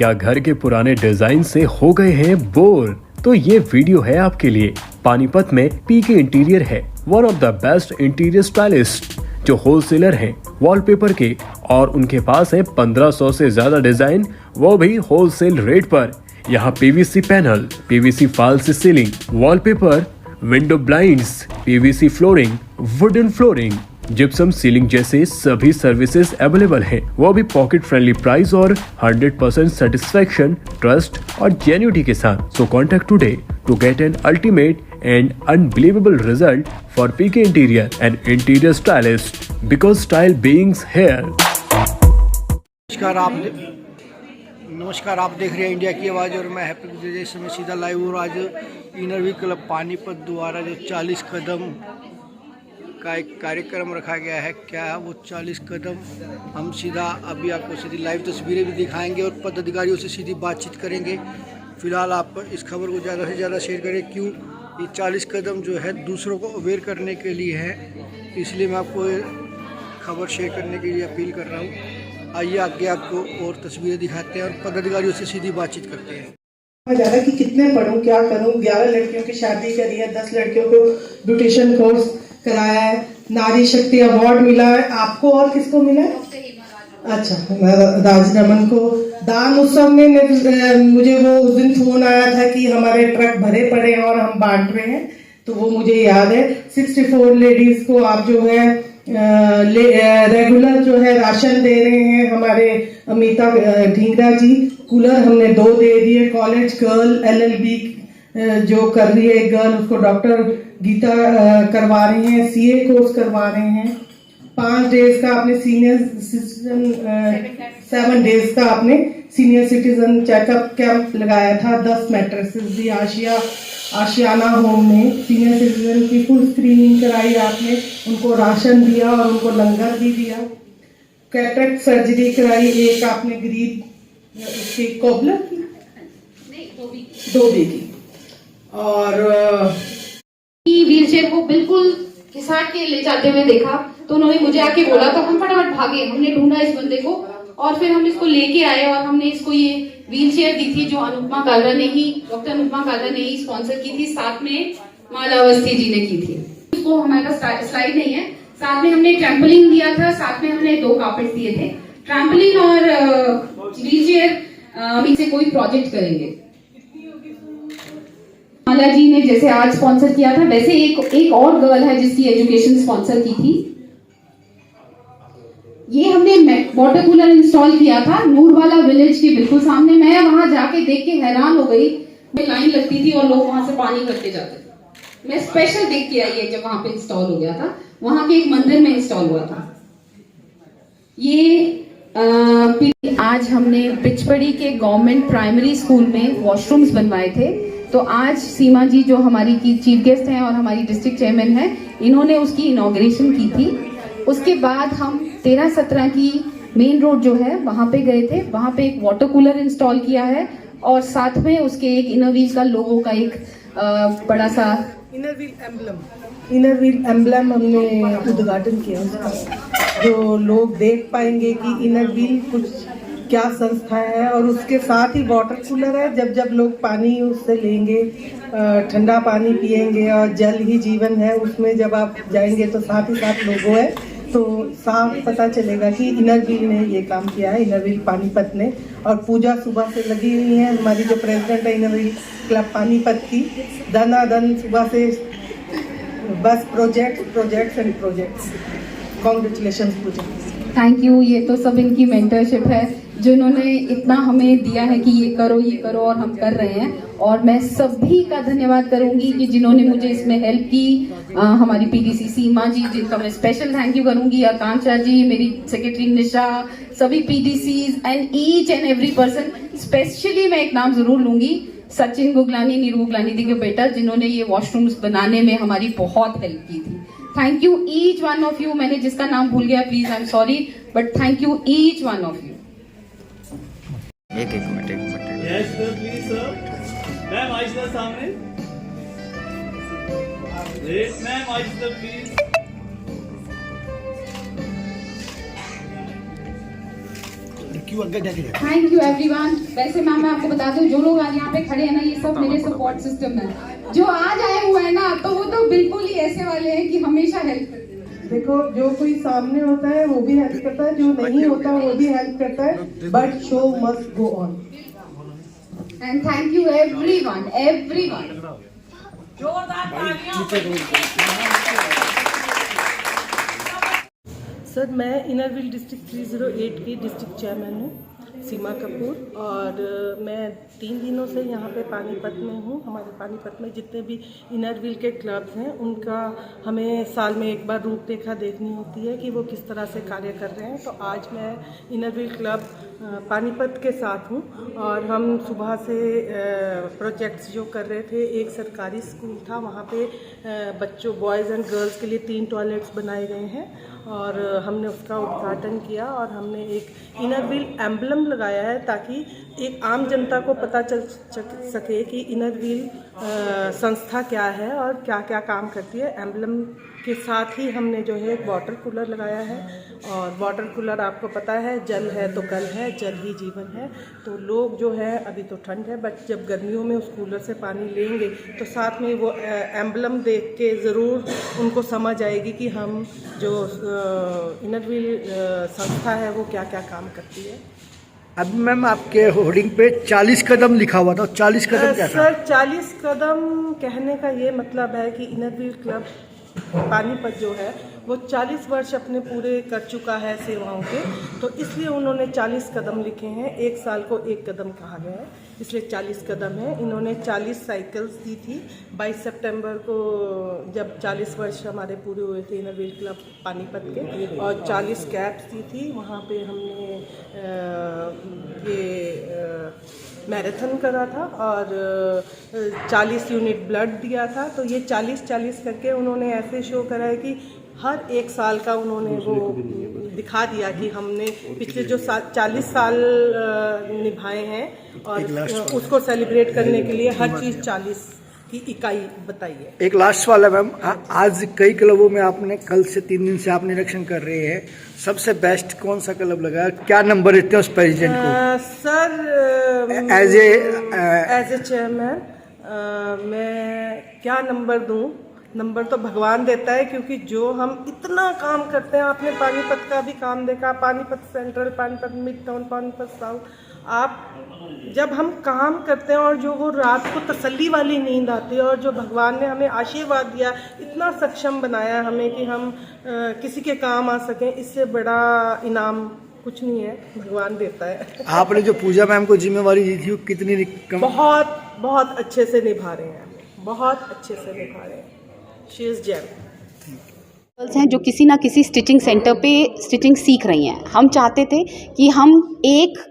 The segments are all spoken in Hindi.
क्या घर के पुराने डिजाइन से हो गए हैं बोर? तो ये वीडियो है आपके लिए। पानीपत में पीके इंटीरियर है one of the best interior stylist जो होलसेलर हैं वॉलपेपर के, और उनके पास है 1500 से ज्यादा डिजाइन, वो भी होलसेल रेट पर। यहाँ PVC panel, PVC false ceiling, wallpaper, window blinds, PVC flooring, wooden flooring, gypsum ceiling जैसे सभी सर्विसेज अवेलेबल हैं, वो भी पॉकेट फ्रेंडली प्राइस और 100% सेटिस्फैक्शन, ट्रस्ट और जेन्युइनिटी के साथ। So contact today to get an ultimate and unbelievable result for PK Interior and Interior Stylist because style beings here। नमस्कार, आप देख रहे हैं इंडिया की आवाज़ और मैं हैप्पी विजय में सीधा लाइव। और आज इनर व्हील क्लब पानीपत द्वारा जो 40 कदम का एक कार्यक्रम रखा गया है, क्या है वो 40 कदम, हम सीधा अभी आपको सीधी लाइव तस्वीरें भी दिखाएंगे और पदाधिकारियों से सीधी बातचीत करेंगे। फिलहाल आप इस खबर को ज़्यादा से ज़्यादा शेयर करें, क्यों ये 40 कदम जो है दूसरों को अवेयर करने के लिए है, इसलिए मैं आपको खबर शेयर करने के लिए अपील कर रहा हूँ। आइए आगे आपको और तस्वीरें दिखाते हैं और पदाधिकारियों से सीधी बातचीत करते हैं। ज़्यादा कि कितने पढ़ूं, क्या करूं। 11 लड़कियों की शादी करी है, 10 लड़कियों को ब्यूटिशियन कोर्स कराया है, नारी शक्ति अवार्ड मिला है। आपको और किसको मिला है? अच्छा, राजरमन को। दान उत्सव में मुझे वो उस दिन फोन आया था कि हमारे ट्रक भरे पड़े हैं और हम बांट रहे हैं, तो वो मुझे याद है। 64 लेडीज को आप जो है रेगुलर जो है राशन दे रहे हैं। हमारे अमिता ढींगरा जी, कूलर हमने 2 दे दिए। कॉलेज गर्ल LLB जो कर रही है गर्ल, उसको डॉक्टर गीता करवा रही हैं, CA कोर्स करवा रहे हैं। 5 डेज का आपने सीनियर सिटीजन 7 डेज का आपने सीनियर सिटीजन चेकअप कैंप लगाया था। 10 मैट्रेसेस दी आशियाना होम में। सीनियर सिटीजन की फुल स्क्रीनिंग कराई आपने, उनको राशन दिया और उनको लंगर भी दिया। कैटरेक्ट सर्जरी कराई, एक आपने गरीब उसकी कोबलर की 2 की। और व्हील चेयर को बिल्कुल घिसाट के ले जाते हुए देखा तो उन्होंने मुझे आके बोला, तो हम फटाफट भागे। हमने ढूंढा इस बंदे को और फिर हम इसको लेके आए और हमने इसको ये व्हील चेयर दी थी जो अनुपमा कालरा ने ही, डॉक्टर अनुपमा कालरा ने ही स्पॉन्सर की थी, साथ में माला अवस्थी जी ने की थी। इसको हमारे पास स्लाइड नहीं है, साथ में हमने ट्रैम्पोलिन दिया था, साथ में हमने 2 कार्पेट दिए थे। ट्रैम्पोलिन और व्हील चेयर हम इसे कोई प्रोजेक्ट करेंगे। माला जी ने जैसे आज स्पॉन्सर किया था, वैसे एक और गर्ल है जिसकी एजुकेशन स्पॉन्सर की थी। ये हमने वाटर कूलर इंस्टॉल किया था नूरवाला विलेज के बिल्कुल सामने। मैं वहां जाके देख के हैरान हो गई, लाइन लगती थी और लोग वहां से पानी करके जाते थे। मैं स्पेशल देख के आई है जब वहां पे इंस्टॉल हो गया था, वहां के एक मंदिर में इंस्टॉल हुआ था ये। आज हमने पिचपड़ी के गवर्नमेंट प्राइमरी स्कूल में वॉशरूम्स बनवाए थे, तो आज सीमा जी जो हमारी की चीफ गेस्ट हैं और हमारी डिस्ट्रिक्ट चेयरमैन हैं, इन्होंने उसकी इनॉग्रेशन की थी। उसके बाद हम 13-17 की मेन रोड जो है वहां पे गए थे, वहां पे एक वाटर कूलर इंस्टॉल किया है और साथ में उसके एक इनर व्हील का लोगो का एक बड़ा सा इनर व्हील एम्बलम हमने उद्घाटन किया उसका, जो लोग देख पाएंगे कि इनर व्हील कुछ क्या संस्था है। और उसके साथ ही वाटर कूलर है, जब लोग पानी उससे लेंगे, ठंडा पानी पिएंगे और जल ही जीवन है, उसमें जब आप जाएंगे तो साथ ही साथ लोगो है, तो साफ पता चलेगा कि इनर व्हील ने ये काम किया है, इनर व्हील पानीपत ने। और पूजा सुबह से लगी हुई है, हमारी जो प्रेसिडेंट है इनर व्हील क्लब पानीपत की, दनादन सुबह से बस projects. Congratulation Pooja, thank you. ये तो सब इनकी मेंटरशिप है जिन्होंने इतना हमें दिया है कि ये करो और हम कर रहे हैं। और मैं सभी का धन्यवाद करूंगी कि जिन्होंने मुझे इसमें हेल्प की। हमारी PDC सीमा जी, जिनका मैं स्पेशल थैंक यू करूंगी, आकांक्षा जी, मेरी सेक्रेटरी निशा, सभी PDCs and each and every person. Specially मैं एक नाम जरूर लूंगी, सचिन गुगलानी, नीरू गुगलानी दी के बेटा, जिन्होंने ये वॉशरूम्स बनाने में हमारी बहुत हेल्प की थी। Thank you each one of you. मैंने जिसका नाम भूल गया please I am sorry, but thank you each one of you. एक minute yes sir, please sir. Ma'am आइए सर सामने। मैम आइए sir please. Thank you everyone. वैसे मैम मैं आपको बता दूं, जो लोग आज यहाँ पे खड़े हैं ना, ये सब मेरे सपोर्ट सिस्टम है। जो आज आए हुए हैं ना, तो वो तो बिल्कुल ही ऐसे वाले हैं कि हमेशा हेल्प करते हैं। देखो, जो कोई सामने होता है वो भी हेल्प करता है, जो नहीं होता वो भी हेल्प करता है, but show must go on. And thank you everyone, everyone. Sir, मैं इनर व्हील डिस्ट्रिक्ट 308 की डिस्ट्रिक्ट चेयरमैन हूँ, सीमा कपूर, और मैं 3 दिनों से यहाँ पे पानीपत में हूँ। हमारे पानीपत में जितने भी इनर व्हील के क्लब्स हैं, उनका हमें साल में एक बार रूपरेखा देखनी होती है कि वो किस तरह से कार्य कर रहे हैं। तो आज मैं इनर व्हील क्लब पानीपत के साथ हूँ, और हम सुबह से प्रोजेक्ट्स जो कर रहे थे। एक सरकारी स्कूल था, वहाँ पे बच्चों, बॉयज़ एंड गर्ल्स के लिए 3 टॉयलेट्स बनाए गए हैं, और हमने उसका उद्घाटन किया। और हमने एक इनर व्हील एम्बलम लगाया है, ताकि एक आम जनता को पता चल सके कि इनर व्हील संस्था क्या है और क्या क्या काम करती है। एम्बलम के साथ ही हमने जो है एक वाटर कूलर लगाया है, और वाटर कूलर आपको पता है, जल है तो कल है, जल ही जीवन है। तो लोग जो है, अभी तो ठंड है, बट जब गर्मियों में उस कूलर से पानी लेंगे तो साथ में वो एम्बलम देख के ज़रूर उनको समझ आएगी कि हम जो इनर व्हील संस्था है वो क्या क्या काम करती है। अब मैम आपके होर्डिंग पे 40 कदम लिखा हुआ था, 40 कदम क्या था? सर, 40 कदम कहने का ये मतलब है कि इनर व्हील क्लब पानीपत जो है वो 40 वर्ष अपने पूरे कर चुका है सेवाओं के, तो इसलिए उन्होंने 40 कदम लिखे हैं। एक साल को एक कदम कहा गया है, इसलिए 40 कदम है। इन्होंने 40 साइकिल्स दी थी 22 सितंबर को, जब 40 वर्ष हमारे पूरे हुए थे इनर व्हील क्लब पानीपत के, और 40 कैप्स दी थी। वहाँ पे हमने मैराथन करा था, और 40 यूनिट ब्लड दिया था। तो ये 40-40 करके उन्होंने ऐसे शो करा है कि हर एक साल का उन्होंने वो दिखा दिया कि हमने पिछले जो 40 साल निभाए हैं, और उसको सेलिब्रेट करने के लिए हर चीज़ 40 की इकाई बताई है। एक लास्ट वाला मैम, आज कई क्लबों में आपने, कल से 3 दिन से आप निरीक्षण कर रहे हैं, सबसे बेस्ट कौन सा क्लब लगा? क्या नंबर देते हैं उस प्रेसिडेंट को? सर, एज ए चेयरमैन मैं क्या नंबर दूं? नंबर तो भगवान देता है, क्योंकि जो हम इतना काम करते हैं, आपने पानीपत का भी काम देखा, Panipat central, Panipat mid town, Panipat south. आप जब हम काम करते हैं और जो वो रात को तसल्ली वाली नींद आती है, और जो भगवान ने हमें आशीर्वाद दिया, इतना सक्षम बनाया हमें कि हम किसी के काम आ सकें, इससे बड़ा इनाम कुछ नहीं है, भगवान देता है। आपने जो पूजा मैम को जिम्मेवारी दी थी, वो कितनी बहुत बहुत अच्छे से निभा रहे हैं, बहुत अच्छे से निभा रहे हैं। She is GeM. गर्ल्स हैं जो किसी ना किसी स्टिचिंग सेंटर पे स्टिचिंग सीख रही हैं। हम चाहते थे कि हम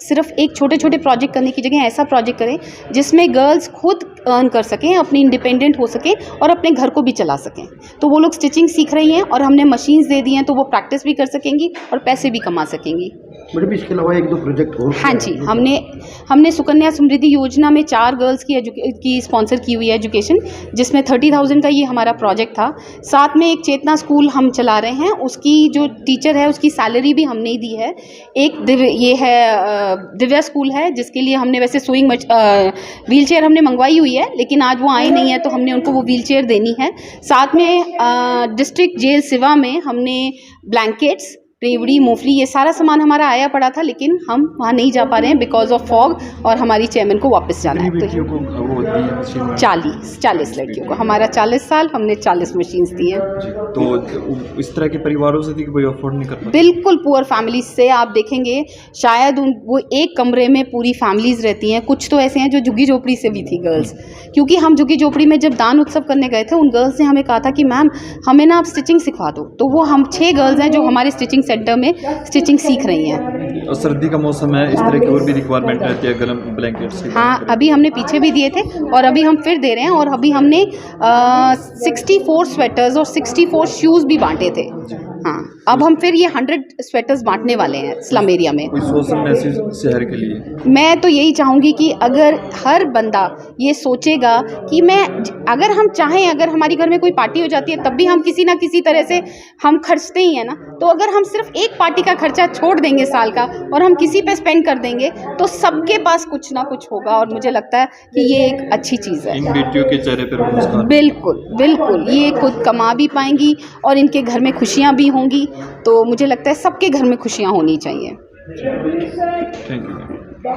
सिर्फ एक छोटे छोटे प्रोजेक्ट करने की जगह ऐसा प्रोजेक्ट करें जिसमें गर्ल्स खुद अर्न कर सकें, अपनी इंडिपेंडेंट हो सकें और अपने घर को भी चला सकें। तो वो लोग स्टिचिंग सीख रही हैं, और हमने मशीन्स दे दी हैं, तो वो प्रैक्टिस भी कर सकेंगी और पैसे भी कमा सकेंगी। मैडम, इसके अलावा 1-2 प्रोजेक्ट और? हाँ जी, हमने सुकन्या समृद्धि योजना में 4 गर्ल्स की स्पॉन्सर की हुई है एजुकेशन, जिसमें 30,000 का ये हमारा प्रोजेक्ट था। साथ में एक चेतना स्कूल हम चला रहे हैं, उसकी जो टीचर है उसकी सैलरी भी हमने ही दी है। एक दिव्या स्कूल है, जिसके लिए हमने वैसे स्विंग व्हील चेयर हमने मंगवाई हुई है, लेकिन आज वो आए नहीं है, तो हमने उनको वो व्हील चेयर देनी है। साथ में डिस्ट्रिक्ट जेल सिवा में हमने ब्लैंकेट्स, रेवड़ी, मूंगफली, ये सारा सामान हमारा आया पड़ा था, लेकिन हम वहाँ नहीं जा पा रहे हैं बिकॉज ऑफ फॉग, और हमारी चेयरमैन को वापस जाना है। तो 40 लड़कियों को, हमारा 40 साल, हमने 40 मशीन्स दी हैं। तो इस तरह के परिवारों से थी कि कोई अफोर्ड नहीं कर पाते? बिल्कुल पुअर फैमिलीज से आप देखेंगे, शायद वो एक कमरे में पूरी फैमिलीज रहती हैं। कुछ तो ऐसे हैं जो झुग्गी झोपड़ी से भी थी गर्ल्स, क्योंकि हम झुग्गी झोपड़ी में जब दान उत्सव करने गए थे, उन गर्ल्स ने हमें कहा था कि मैम हमें ना आप स्टिचिंग सिखा दो। तो वो हम 6 गर्ल्स हैं जो हमारे स्टिचिंग सेंटर में स्टिचिंग सीख रही हैं। और सर्दी का मौसम है, इस तरह की और भी रिक्वायरमेंट रहती है गर्म ब्लैंकेट्स की? हाँ, अभी हमने पीछे भी दिए थे और अभी हम फिर दे रहे हैं, और अभी हमने 64 स्वेटर्स और 64 शूज़ भी बांटे थे। हाँ, अब हम फिर ये 100 स्वेटर्स बांटने वाले हैं स्लम एरिया में। कोई सोशल मैसेज शहर के लिए? मैं तो यही चाहूँगी कि अगर हर बंदा ये सोचेगा कि अगर हम चाहें, अगर हमारी घर में कोई पार्टी हो जाती है, तब भी हम किसी ना किसी तरह से हम खर्चते ही हैं ना, तो अगर हम सिर्फ एक पार्टी का खर्चा छोड़ देंगे साल का और हम किसी पे स्पेंड कर देंगे तो सबके पास कुछ ना कुछ होगा, और मुझे लगता है कि ये एक अच्छी चीज़ है। इन बेटियों के चेहरे पर मुस्कान। बिल्कुल बिल्कुल, ये खुद कमा भी पाएंगी और इनके घर में खुशियाँ भी होंगी, तो मुझे लगता है सबके घर में खुशियाँ होनी चाहिए। Thank you.